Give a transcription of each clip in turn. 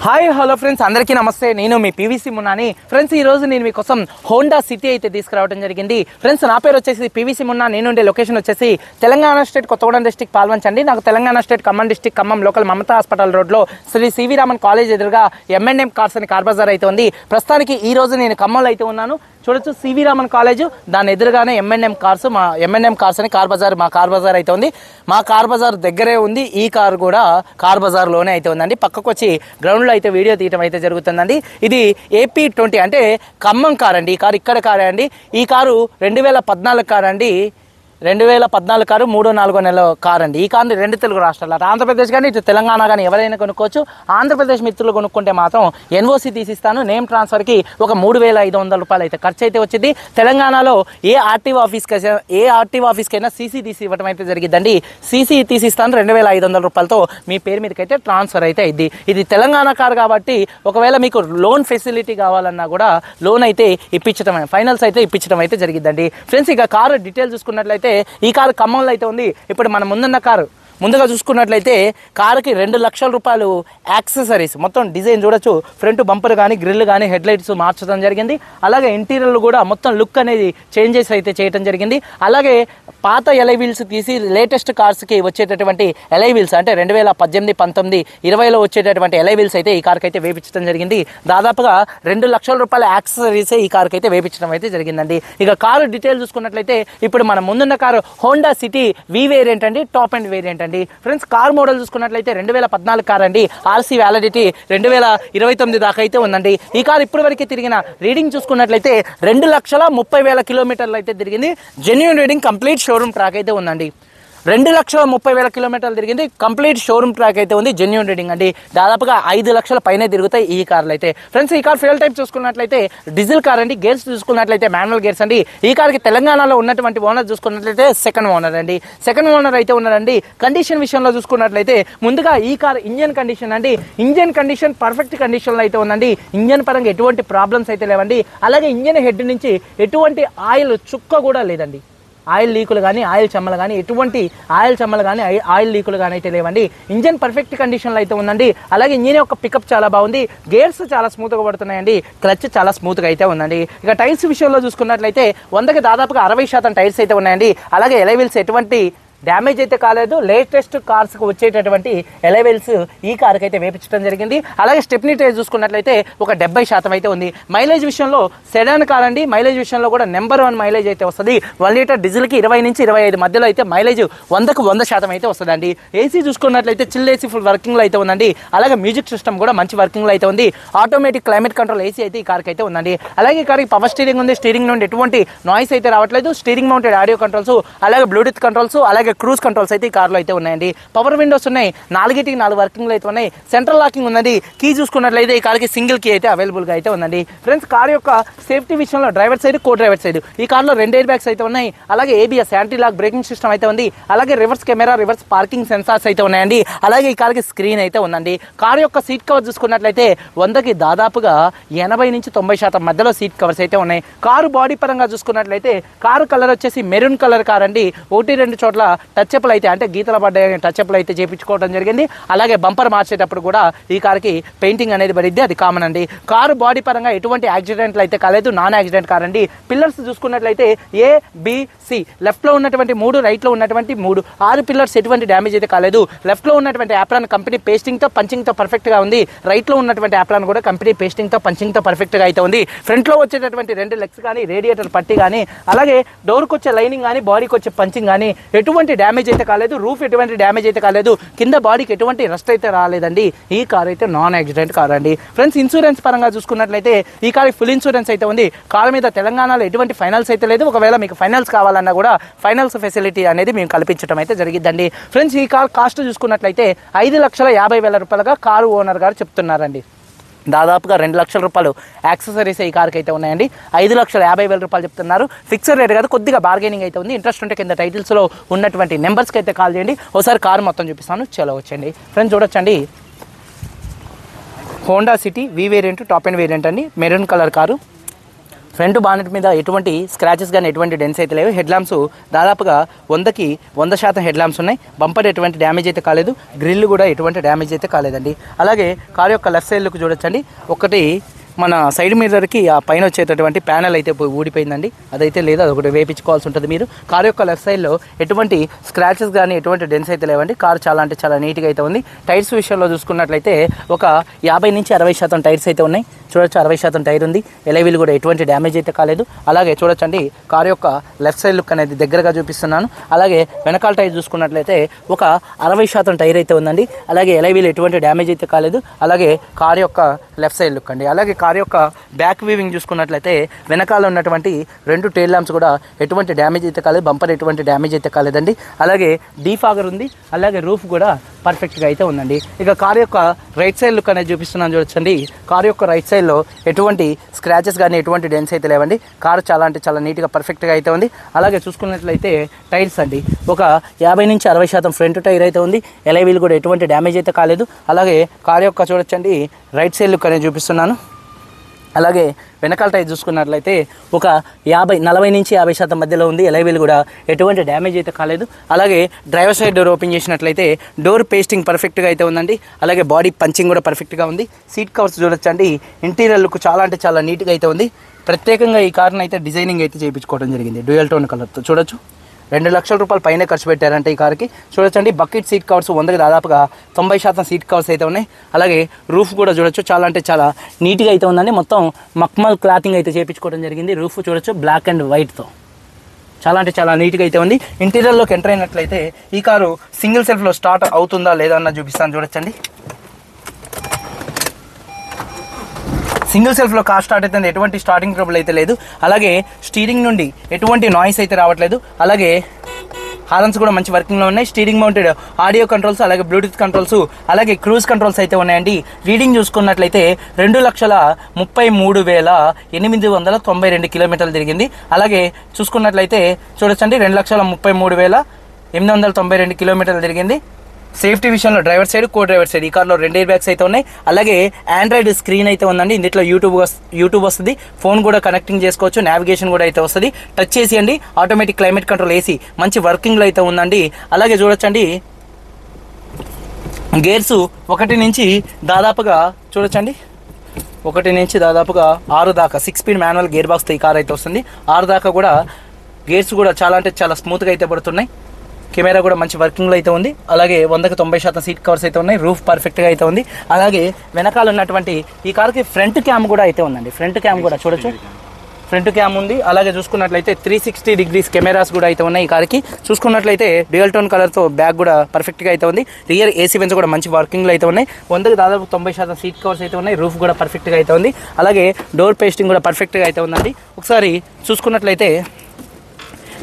Hi hello friends, అందరికీ నమస్తే. నేను మీ పీవీసీ మున్నాని. ఫ్రెండ్స్, ఈ రోజు నేను మీకోసం హోండా సిటీ అయితే తీసుకురావడం జరిగింది. ఫ్రెండ్స్, నా పేరు వచ్చేసి పీవీసీ మున్నా. నేను ఉండే లొకేషన్ వచ్చేసి తెలంగాణ స్టేట్ కొత్తగూడెం డిస్టిక్ పాల్వంచ్ అండి. నాకు Telangana state Khammam district Khammam local Mamata hospital రోడ్లో శ్రీ సివి రామన్ కాలేజ్ ఎదురుగా M&M కార్స్ అని కార్ బజార్ అయితే ఉంది. ప్రస్తుతానికి ఈ రోజు నేను ఖమ్మంలో అయితే ఉన్నాను. చూడొచ్చు, సివి రామన్ కాలేజ్, దాని ఎదురుగానే M&M కార్స్, మా M&M కార్స్ అని కార్ బజార్, మా కార్ బజార్ అయితే ఉంది. మా కార్ బజార్ దగ్గరే ఉంది. ఈ కార్ కూడా కార్ బజార్లోనే అయితే ఉందండి. పక్కకు వచ్చి గ్రౌండ్లో అయితే వీడియో తీయడం అయితే జరుగుతుందండి. ఇది AP20 అంటే ఖమ్మం కార్ అండి. ఈ కారు ఇక్కడ కారే అండి. ఈ కారు 2014 కార్ అండి. 2014 కారు 3-4 నెలల కార్ అండి. ఈ కార్ని రెండు తెలుగు రాష్ట్రాలు, అటు ఆంధ్రప్రదేశ్ కానీ ఇటు తెలంగాణ కానీ ఎవరైనా కొనుక్కోవచ్చు. ఆంధ్రప్రదేశ్ మిత్రులు కొనుక్కుంటే మాత్రం NOC తీసిస్తాను. నేమ్ ట్రాన్స్ఫర్కి ఒక 3,500 రూపాయలు అయితే ఖర్చు అయితే వచ్చింది. తెలంగాణలో ఏ ఆర్టీఓ ఆఫీస్కైనా CC తీసి ఇవ్వడం అయితే జరిగిందండి. CC తీసిస్తాను 2,500 రూపాయలతో మీ పేరు మీదకి అయితే ట్రాన్స్ఫర్ అయితే అయింది. ఇది తెలంగాణ కార్ కాబట్టి ఒకవేళ మీకు లోన్ ఫెసిలిటీ కావాలన్నా కూడా లోన్ అయితే ఇప్పించడం, ఫైనల్స్ అయితే ఇప్పించడం అయితే జరిగిందండి. ఫ్రెండ్స్, ఇక కారు డీటెయిల్ చూసుకున్నట్లయితే ఈ కారు ఖమ్మంలో అయితే ఉంది. ఇప్పుడు మనం ముందున్న కారు ముందుగా చూసుకున్నట్లయితే కారుకి 2 లక్షల రూపాయలు యాక్సెసరీస్, మొత్తం డిజైన్ చూడొచ్చు. ఫ్రంట్ బంపర్ కానీ గ్రిల్ కానీ హెడ్ లైట్స్ మార్చడం జరిగింది. అలాగే ఇంటీరియర్లు కూడా మొత్తం లుక్ అనేది చేంజెస్ అయితే చేయడం జరిగింది. అలాగే పాత ఎలై వీల్స్ తీసి లేటెస్ట్ కార్స్కి వచ్చేటటువంటి ఎలై వీల్స్ అంటే 2018, 19, 20లో వచ్చేటటువంటి ఎలై వీల్స్ అయితే ఈ కార్కి అయితే వేపించడం జరిగింది. దాదాపుగా 2 లక్షల రూపాయల యాక్సెసరీస్ ఈ కార్కి అయితే వేపించడం అయితే జరిగిందండి. ఇక కారు డీటెయిల్ చూసుకున్నట్లయితే ఇప్పుడు మన ముందున్న car Honda City V variant అండి, టాప్ అండ్ వేరియంట్ అండి. ఫ్రెండ్స్, కార్ మోడల్ చూసుకున్నట్లయితే 2014 కార్ అండి. RC వ్యాలిడిటీ 2029 దాకా అయితే ఉందండి. ఈ కార్ ఇప్పటి వరకు తిరిగిన రీడింగ్ చూసుకున్నట్లయితే 2,30,000 కిలోమీటర్లు అయితే తిరిగింది. Genuine reading, complete showroom track అయితే ఉందండి. 2,30,000 కిలోమీటర్లు తిరిగింది. కంప్లీట్ షోరూమ్ ట్రాక్ అయితే ఉంది. జెన్యూన్ రీడింగ్ అండి. దాదాపుగా 5 లక్షల పైనే తిరుగుతాయి ఈ కార్లు అయితే. ఫ్రెండ్స్, ఈ కార్ ఫ్యూయల్ టైప్ చూసుకున్నట్లయితే డీజిల్ కార్ అండి. గేర్స్ చూసుకున్నట్లయితే మాన్యువల్ గేర్స్ అండి. ఈ కార్కి తెలంగాణలో ఉన్నటువంటి ఓనర్ చూసుకున్నట్లయితే సెకండ్ ఓనర్ అండి. సెకండ్ ఓనర్ అయితే ఉన్నారండి. కండిషన్ విషయంలో చూసుకున్నట్లయితే ముందుగా ఈ కార్ ఇంజన్ కండిషన్ అండి. ఇంజన్ కండిషన్ పర్ఫెక్ట్ కండిషన్లో అయితే ఉందండి. ఇంజన్ పరంగా ఎటువంటి ప్రాబ్లమ్స్ అయితే లేవండి. అలాగే ఇంజన్ హెడ్ నుంచి ఎటువంటి ఆయిల్ చుక్క కూడా లేదండి. ఆయిల్ లీకులు కానీ ఆయిల్ చెమ్మలు కానీ ఎటువంటి ఆయిల్ చెమ్మలు కానీ ఆయిల్ లీకులు కానీ అయితే లేవండి. ఇంజన్ పర్ఫెక్ట్ కండిషన్లో అయితే ఉందండి. అలాగే ఇంజన్ యొక్క పికప్ చాలా బాగుంది. గేర్స్ చాలా స్మూత్గా పడుతున్నాయండి. క్లచ్ చాలా స్మూత్గా అయితే ఉందండి. ఇక టైర్స్ విషయంలో చూసుకున్నట్లయితే 100కి దాదాపుగా 60% టైర్స్ అయితే ఉన్నాయండి. అలాగే ఎలై వీల్స్ ఎటువంటి డ్యామేజ్ అయితే కాలేదు. లేటెస్ట్ కార్స్కి వచ్చేటటువంటి ఎలైవెల్స్ ఈ కార్కి అయితే వేపించడం జరిగింది. అలాగే స్టెప్నీ టైర్ చూసుకున్నట్లయితే ఒక 70% అయితే ఉంది. మైలేజ్ విషయంలో సెడాన్ కార్ అండి. మైలేజ్ విషయంలో కూడా నెంబర్ 1 మైలేజ్ అయితే వస్తుంది. 1 లీటర్ డీజిల్కి 20 నుంచి 25 మధ్యలో అయితే మైలేజ్ 100కు 100% అయితే వస్తుందండి. ఏసీ చూసుకున్నట్లయితే చిల్ ఏసీ ఫుల్ వర్కింగ్లో అయితే ఉందండి. అలాగే మ్యూజిక్ సిస్టమ్ కూడా మంచి వర్కింగ్లో అయితే ఉంది. ఆటోమేటిక్ క్లైమేట్ కంట్రోల్ ఏసీ అయితే ఈ కార్కి అయితే ఉందండి. అలాగే ఈ కార్కి పవర్ స్టీరింగ్ ఉంది. స్టీరింగ్ నుండి ఎటువంటి నాయిస్ అయితే రావట్లేదు. స్టీరింగ్ మౌంటెడ్ ఆడియో కంట్రోల్స్, అలాగే బ్లూటూత్ కంట్రోల్స్, అలాగే క్రూజ్ కంట్రోల్స్ అయితే ఈ కార్లో అయితే ఉన్నాయండి. పవర్ విండోస్ ఉన్నాయి. 4 వర్కింగ్లు అయితే ఉన్నాయి. సెంట్రల్ లాకింగ్ ఉన్నది. కీ చూసుకున్నట్లయితే ఈ కార్కి సింగిల్ కీ అయితే అవైలబుల్గా అయితే ఉందండి. ఫ్రెండ్స్, కార్ యొక్క సేఫ్టీ విషయంలో driver side, co driver side ఈ కార్లో 2 ఎయిర్ బ్యాగ్స్ అయితే ఉన్నాయి. అలాగే ABS anti lock braking system అయితే ఉంది. అలాగే reverse camera, reverse parking sensors అయితే ఉన్నాయండి. అలాగే ఈ కార్కి స్క్రీన్ అయితే ఉందండి. కార్ యొక్క సీట్ కవర్ చూసుకున్నట్లయితే 100కి దాదాపుగా 80 నుంచి 90% మధ్యలో సీట్ కవర్స్ అయితే ఉన్నాయి. కారు బాడీ పరంగా చూసుకున్నట్లయితే కారు కలర్ వచ్చేసి మెరూన్ కలర్ కార్ అండి. 1-2 చోట్ల టచ్అప్లు అయితే అంటే గీతల పడ్డ టచ్అప్లు అయితే చేయించుకోవడం జరిగింది. అలాగే బంపర్ మార్చేటప్పుడు కూడా ఈ కార్కి పెయింటింగ్ అనేది పడిద్ది, అది కామన్ అండి. కారు బాడీ పరంగా ఎటువంటి యాక్సిడెంట్లు అయితే కాలేదు. నాన్ యాక్సిడెంట్ కార్ అండి. పిల్లర్స్ చూసుకున్నట్లయితే ABC, లెఫ్ట్లో ఉన్నటువంటి 3, రైట్లో ఉన్నటువంటి 3, 6 పిల్లర్స్ ఎటువంటి డ్యామేజ్ అయితే కాలేదు. లెఫ్ట్లో ఉన్నటువంటి యాప్రాన్ కంపెనీ పేస్టింగ్తో పంచింగ్తో పర్ఫెక్ట్గా ఉంది. రైట్లో ఉన్నటువంటి యాప్రాన్ కూడా కంపెనీ పేస్టింగ్తో పంచింగ్తో పర్ఫెక్ట్గా అయితే ఉంది. ఫ్రంట్లో వచ్చేటటువంటి 2 లెగ్స్ కానీ రేడియేటర్ పట్టి కానీ అలాగే డోర్కి వచ్చే లైనింగ్ కానీ బాడీకి వచ్చే పంచింగ్ కానీ ఎటువంటి డ్యామేజ్ అయితే కాలేదు. రూఫ్ ఎటువంటి డ్యామేజ్ అయితే కాలేదు. కింద బాడీకి ఎటువంటి రస్ట్ అయితే రాలేదండి. ఈ కార్ అయితే నాన్ యాక్సిడెంట్ కార్ అండి. ఫ్రెండ్స్, ఇన్సూరెన్స్ పరంగా చూసుకున్నట్లయితే ఈ కార్ ఫుల్ ఇన్సూరెన్స్ అయితే ఉంది. కార్ మీద తెలంగాణలో ఎటువంటి ఫైనాన్స్ అయితే లేదు. ఒకవేళ మీకు ఫైనాన్స్ కావాలన్నా కూడా ఫైనాన్స్ ఫెసిలిటీ అనేది మేము కల్పించడం అయితే జరిగిద్దండి. ఫ్రెండ్స్, ఈ కార్ కాస్ట్ చూసుకున్నట్లయితే 5,50,000 రూపాయలుగా కారు ఓనర్ గారు చెప్తున్నారండి. దాదాపుగా 2 లక్షల రూపాయలు యాక్సెసరీస్ ఈ కార్కి అయితే ఉన్నాయండి. 5,50,000 రూపాయలు చెప్తున్నారు. ఫిక్స్డ్ రేట్ కాదు, కొద్దిగా బార్గెనింగ్ అయితే ఉంది. ఇంట్రెస్ట్ ఉంటే కింద టైటిల్స్లో ఉన్నటువంటి నెంబర్స్కి అయితే కాల్ చేయండి. ఒకసారి కారు మొత్తం చూపిస్తాను, చలో వచ్చండి. ఫ్రెండ్స్, చూడొచ్చండి, Honda City V variant, top and variant అండి. Maroon colour car. Front bonnet మీద ఎటువంటి స్క్రాచెస్ కానీ ఎటువంటి డెన్స్ అయితే లేవు. హెడ్ ల్యాంప్స్ దాదాపుగా 100కి 100% హెడ్ ల్యాంప్స్ ఉన్నాయి. బంపర్ ఎటువంటి డ్యామేజ్ అయితే కాలేదు. గ్రిల్ కూడా ఎటువంటి డ్యామేజ్ అయితే కాలేదండి. అలాగే కార్ యొక్క లెఫ్ట్ సైడ్ లుక్ చూడొచ్చండి. ఒకటి మన సైడ్ మిర్రర్కి ఆ పైన వచ్చేటటువంటి ప్యానల్ అయితే ఊడిపోయిందండి. అదైతే లేదు, అదొకటి వేయించుకోవాల్సి ఉంటుంది మీరు. కార్ యొక్క లెఫ్ట్ సైడ్లో ఎటువంటి స్క్రాచెస్ కానీ ఎటువంటి డెన్స్ అయితే లేవండి. కార్ చాలా అంటే చాలా నీట్గా అయితే ఉంది. టైర్స్ విషయంలో చూసుకున్నట్లయితే ఒక 50 నుంచి 60% టైర్స్ అయితే ఉన్నాయి. చూడొచ్చు 60% టైర్ ఉంది. ఎలైవీలు కూడా ఎటువంటి డ్యామేజ్ అయితే కాలేదు. అలాగే చూడొచ్చండి కార్ యొక్క లెఫ్ట్ సైడ్ లుక్ అనేది దగ్గరగా చూపిస్తున్నాను. అలాగే వెనకాల టైర్ చూసుకున్నట్లయితే ఒక 60% టైర్ అయితే ఉందండి. అలాగే ఎలైవీలు ఎటువంటి డ్యామేజ్ అయితే కాలేదు. అలాగే కార్ యొక్క లెఫ్ట్ సైడ్ లుక్ అండి. అలాగే కార్ యొక్క బ్యాక్ వీవింగ్ చూసుకున్నట్లయితే వెనకాల ఉన్నటువంటి 2 టైల్ ల్యాంప్స్ కూడా ఎటువంటి డ్యామేజ్ అయితే కాలేదు. బంపర్ ఎటువంటి డ్యామేజ్ అయితే కాలేదండి. అలాగే డీఫాగర్ ఉంది. అలాగే రూఫ్ కూడా పర్ఫెక్ట్గా అయితే ఉందండి. ఇక కార్ యొక్క రైట్ సైడ్ లుక్ అనేది చూపిస్తున్నాను చూడొచ్చండి. కార్ యొక్క రైట్ సైడ్లో ఎటువంటి స్క్రాచెస్ కానీ ఎటువంటి డెన్స్ అయితే లేవండి. కారు చాలా అంటే చాలా నీట్గా పర్ఫెక్ట్గా అయితే ఉంది. అలాగే చూసుకున్నట్లయితే టైర్స్ అండి ఒక 50 నుంచి 60% ఫ్రంట్ టైర్ అయితే ఉంది. ఎలైవీలు కూడా ఎటువంటి డ్యామేజ్ అయితే కాలేదు. అలాగే కార్ యొక్క చూడొచ్చండి రైట్ సైడ్ లుక్ అనేది చూపిస్తున్నాను. అలాగే వెనకాల టైర్ చూసుకున్నట్లయితే ఒక 40 నుంచి 50% మధ్యలో ఉంది. ఎలైవీలు కూడా ఎటువంటి డ్యామేజ్ అయితే కాలేదు. అలాగే డ్రైవర్ సైడ్ డోర్ ఓపెన్ చేసినట్లయితే డోర్ పేస్టింగ్ పర్ఫెక్ట్గా అయితే ఉందండి. అలాగే బాడీ పంచింగ్ కూడా పర్ఫెక్ట్గా ఉంది. సీట్ కవర్స్ చూడొచ్చండి. ఇంటీరియర్ లుక్ చాలా అంటే చాలా నీట్గా అయితే ఉంది. ప్రత్యేకంగా ఈ కార్ని అయితే డిజైనింగ్ అయితే చేయించుకోవడం జరిగింది డ్యూయల్ టోన్ కలర్తో. చూడొచ్చు 2 లక్షల రూపాయలు పైన ఖర్చు పెట్టారంటే ఈ కార్కి. చూడొచ్చండి బకెట్ సీట్ కవర్స్ 100కి దాదాపుగా 90% సీట్ కవర్స్ అయితే ఉన్నాయి. అలాగే రూఫ్ కూడా చూడొచ్చు చాలా అంటే చాలా నీట్గా అయితే ఉందండి. మొత్తం మక్మల్ క్లాతింగ్ అయితే చేయించుకోవడం జరిగింది. రూఫ్ చూడొచ్చు బ్లాక్ అండ్ వైట్తో చాలా అంటే చాలా నీట్గా అయితే ఉంది. ఇంటీరియర్లోకి ఎంటర్ అయినట్లయితే ఈ కారు సింగిల్ సెల్ఫ్లో స్టార్ట్ అవుతుందా లేదా అన్న చూపిస్తాను చూడొచ్చండి. సింగిల్ సెల్ఫ్లో కార్ స్టార్ట్ అయితే ఎటువంటి స్టార్టింగ్ ట్రబుల్ అయితే లేదు. అలాగే స్టీరింగ్ నుండి ఎటువంటి నాయిస్ అయితే రావట్లేదు. అలాగే హార్న్స్ కూడా మంచి వర్కింగ్లో ఉన్నాయి. స్టీరింగ్ మౌంటెడ్ ఆడియో కంట్రోల్స్, అలాగే బ్లూటూత్ కంట్రోల్స్, అలాగే క్రూజ్ కంట్రోల్స్ అయితే ఉన్నాయండి. రీడింగ్ చూసుకున్నట్లయితే 2,33,892 కిలోమీటర్లు తిరిగింది. అలాగే చూసుకున్నట్లయితే చూడొచ్చండి 2,33,892 కిలోమీటర్లు తిరిగింది. సేఫ్టీ విషయంలో driver side co driver side ఈ కార్లో 2 ఎయిర్ బ్యాగ్స్ అయితే ఉన్నాయి. అలాగే ఆండ్రాయిడ్ స్క్రీన్ అయితే ఉందండి. ఇందులో యూట్యూబ్ వస్తుంది. ఫోన్ కూడా కనెక్టింగ్ చేసుకోవచ్చు. నావిగేషన్ కూడా అయితే వస్తుంది. టచ్ చేసి అండి ఆటోమేటిక్ క్లైమేట్ కంట్రోల్ ఏసీ మంచి వర్కింగ్లో అయితే ఉందండి. అలాగే చూడొచ్చండి గేర్స్ 1 నుంచి దాదాపుగా చూడొచ్చండి 1 నుంచి దాదాపుగా 6 దాకా 6 స్పీడ్ మాన్యువల్ గేర్ బాక్స్తో ఈ కార్ అయితే వస్తుంది. 6 దాకా కూడా గేర్స్ కూడా చాలా అంటే చాలా స్మూత్గా అయితే పడుతున్నాయి. కెమెరా కూడా మంచి వర్కింగ్లో అయితే ఉంది. అలాగే 100కి 90% సీట్ కవర్స్ అయితే ఉన్నాయి. రూఫ్ పర్ఫెక్ట్గా అయితే ఉంది. అలాగే వెనకాల ఉన్నటువంటి ఈ కార్కి ఫ్రంట్ క్యామ్ కూడా అయితే ఉందండి. ఫ్రంట్ క్యామ్ కూడా చూడొచ్చు ఫ్రంట్ క్యామ్ ఉంది. అలాగే చూసుకున్నట్లయితే 360 డిగ్రీస్ కెమెరాస్ కూడా అయితే ఉన్నాయి ఈ కార్కి. చూసుకున్నట్లయితే డ్యూయల్ టోన్ కలర్తో బ్యాగ్ కూడా పర్ఫెక్ట్గా అయితే ఉంది. రియర్ ఏసీ వెంట్స్ కూడా మంచి వర్కింగ్లో అయితే ఉన్నాయి. 100కి దాదాపు 90% సీట్ కవర్స్ అయితే ఉన్నాయి. రూఫ్ కూడా పర్ఫెక్ట్గా అయితే ఉంది. అలాగే డోర్ పేస్టింగ్ కూడా పర్ఫెక్ట్గా అయితే ఉందండి. ఒకసారి చూసుకున్నట్లయితే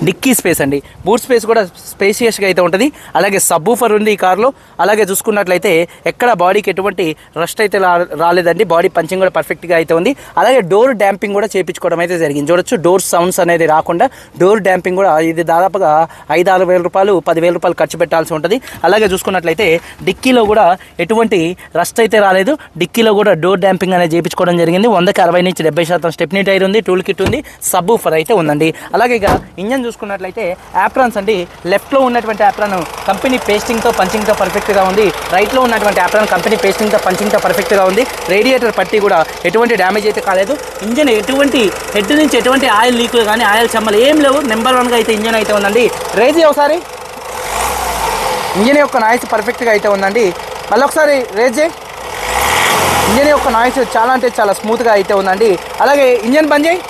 డిక్కీ స్పేస్ అండి. బూట్ స్పేస్ కూడా స్పేసియస్గా అయితే ఉంటుంది. అలాగే సబ్బూఫర్ ఉంది ఈ కార్లో. అలాగే చూసుకున్నట్లయితే ఎక్కడ బాడీకి ఎటువంటి రస్ట్ అయితే రాలేదండి. బాడీ పంచింగ్ కూడా పర్ఫెక్ట్గా అయితే ఉంది. అలాగే డోర్ డ్యాంపింగ్ కూడా చేయించుకోవడం అయితే జరిగింది. చూడొచ్చు డోర్ సౌండ్స్ అనేది రాకుండా డోర్ డ్యాంపింగ్ కూడా ఇది దాదాపుగా 5-6 వేల రూపాయలు 10,000 రూపాయలు ఖర్చు పెట్టాల్సి ఉంటుంది. అలాగే చూసుకున్నట్లయితే డిక్కీలో కూడా ఎటువంటి రస్ట్ అయితే రాలేదు. డిక్కీలో కూడా డోర్ డ్యాంపింగ్ అనేది చేయించుకోవడం జరిగింది. 100కి 60 నుంచి 70% స్టెప్నీ టైర్ ఉంది. టూల్ కిట్ ఉంది. సబ్బూఫర్ అయితే ఉందండి. అలాగే ఇక ఇంజన్ చూసుకున్నట్లయితే యాప్రాన్స్ అండి. లెఫ్ట్లో ఉన్నటువంటి యాప్రాన్ కంపెనీ పేస్టింగ్తో పంచింగ్తో పర్ఫెక్ట్గా ఉంది. రైట్లో ఉన్నటువంటి యాప్రాన్ కంపెనీ పేస్టింగ్తో పంచింగ్తో పర్ఫెక్ట్గా ఉంది. రేడియేటర్ పట్టి కూడా ఎటువంటి డ్యామేజ్ అయితే కాలేదు. ఇంజన్ ఎటువంటి హెడ్ నుంచి ఎటువంటి ఆయిల్ లీకులు కానీ ఆయిల్ చెమ్మలు ఏం లేవు. నెంబర్ 1గా అయితే ఇంజన్ అయితే ఉందండి. రేజ్ ఒకసారి ఇంజన్ యొక్క నాయిస్ పర్ఫెక్ట్గా అయితే ఉందండి. మళ్ళీ ఒకసారి రేజ్ ఇంజన్ యొక్క నాయిస్ చాలా అంటే చాలా స్మూత్గా అయితే ఉందండి. అలాగే ఇంజన్ బంద్ చేయి.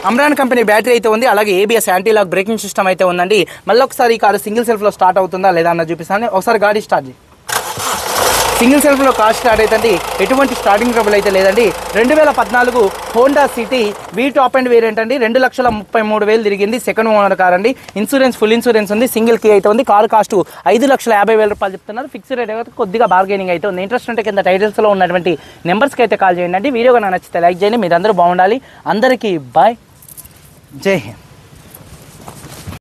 అమ్రాన్ కంపెనీ బ్యాటరీ అయితే ఉంది. అలాగే ABS anti lock braking system అయితే ఉందండి. మళ్ళీ ఒకసారి ఈ కారు సింగిల్ సెల్ఫ్లో స్టార్ట్ అవుతుందా లేదా అన్న చూపిస్తాను. ఒకసారి గాడి స్టార్ట్ చేయి. సింగిల్ సెల్ఫ్లో కార్ స్టార్ట్ అవుతుంది. ఎటువంటి స్టార్టింగ్ ట్రబుల్ అయితే లేదండి. 2014 Honda city we top and variant అండి. 2,33,000 తిరిగింది. సెకండ్ ఓనర్ కార్ అండి. ఇన్సూరెన్స్ ఫుల్ ఇన్సూరెన్స్ ఉంది. సింగిల్ కీ అయితే ఉంది. కారు కాస్ట్ 5,50,000 రూపాయలు చెప్తున్నారు. ఫిక్స్డ్ రేట్ అయితే కొద్దిగా బార్గెనింగ్ అయితే ఉంది. ఇంట్రెస్ట్ ఉంటే కింద టైటిల్స్లో ఉన్నటువంటి నెంబర్స్కి అయితే కాల్ చేయండి. వీడియో నచ్చితే లైక్ చేయండి. మీరందరూ బాగుండాలి. అందరికీ బాయ్. జై హింద్.